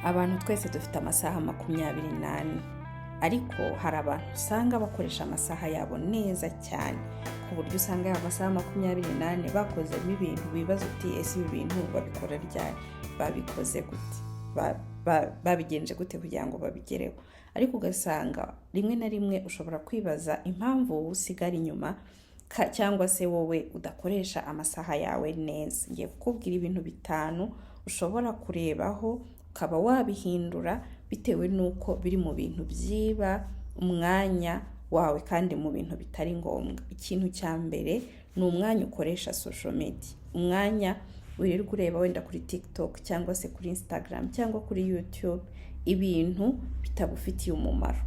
Abantu twese dufite amasaha 24, ariko hari abantu usanga bakoresha amasaha yabo neza cyane ku buryo usanga ya masaha 24 bakozemo ibintu bibaza uti ese ibi bintu babikora ryari, babikoze gute, babigenje gute kugira ngo babigereho. Ariko ugasanga rimwe na rimwe ushobora kwibaza impamvu usigara inyuma cyangwa se wowe udakoresha amasaha yawe neza. Ngiye kukubwira ibintu 5 ushobora kurebaho ukaba wabihindura bitewe nuko biri mu bintu byiba umwanya wawe kandi mu bintu bitari ngombwa. Ikintu cya mbere ni umwanya ukoresha social media, umwanya wirirwa ureba wenda kuri TikTok cyangwa se kuri Instagram cyangwa kuri YouTube, ibintu bitagufitiye umumaro,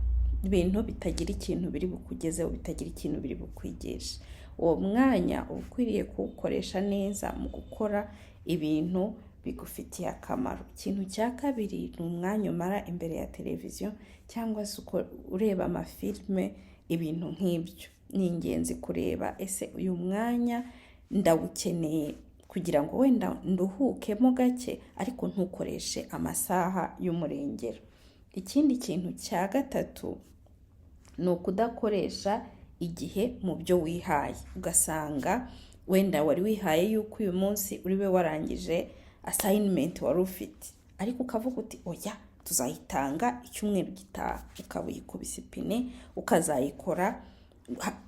ibintu bitagira ikintu biri bukugezeho, bitagira ikintu biri bukwigisha. Uwo mwanya ukwiriye kuwukoresha neza mu gukora ibintu bigufitiye akamaro. Ikintu cya kabiri ni umwanya umara imbere ya televiziyo cyangwa se ureba amafilme, ibintu nk'ibyo. Ni ingenzi kureba ese uyu mwanya ndawukeneye kugira ngo wenda nduhukemo gake, ariko ntukoreshe amasaha y'umurengero. Ikindi kintu cya gatatu ni ukudakoresha igihe mu byo wihaye. Ugasanga wenda wari wihaye yuko uyu munsi uriwe warangije assignment wari ufite, ariko ukavuga uti oya tuzayitanga icyumweru gitaha, ukaba uyikubise ipine ukazayikora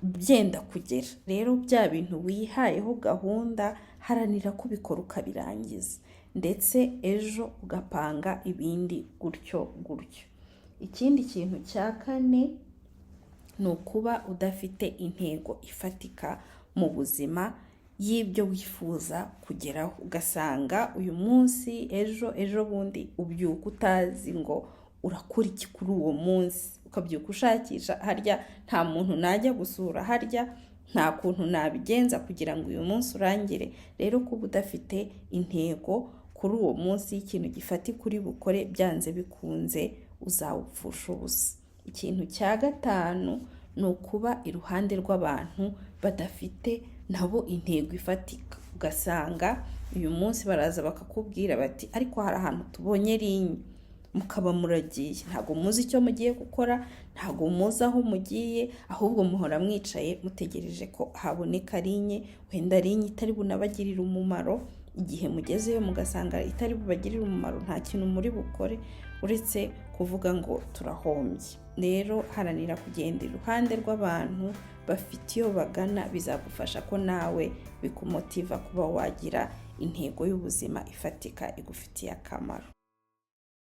byenda kugera. Rero bya bintu wihayeho gahunda haranira kubikora ukabirangiza, ndetse ejo ugapanga ibindi gutyo gutyo. Ikindi kintu cya 4 ni ukuba udafite intego ifatika mu buzima y'ibyo wifuza kugeraho. Ugasanga uyu munsi ejo bundi ubyuka utazi ngo urakora iki kuri uwo munsi, ukabyuka ushakisha harya nta muntu najya gusura, harya nta kuntu nabigenza kugira ngo uyu munsi urangire. Rero kuba udafite intego kuri uwo munsi ikintu gifatika uri bukore, byanze bikunze uzawupfusha ubusa. Ikintu cya 5 ni ukuba iruhande rw'abantu badafite nabo intego ifatika. Ugasanga uyu munsi baraza bakakubwira bati ariko hari ahantu tubonye rinye, mukaba muragiye, ntago muzi icyo mugiye gukora, ntago muzi aho mugiye, ahubwo muhora mwicaye mutegereje ko haboneka rinye, wenda rinye itari bunabagirira umumaro. Igihe mugezeyo mugasanga itari bubagirira umumaro, nta kintu muri bukore uretse kuvuga ngo turahombye. Rero haranira kugenda iruhande rw'abantu bafite iyo bagana, bizagufasha ko nawe bikumotiva kuba wagira intego y'ubuzima ifatika igufitiye akamaro.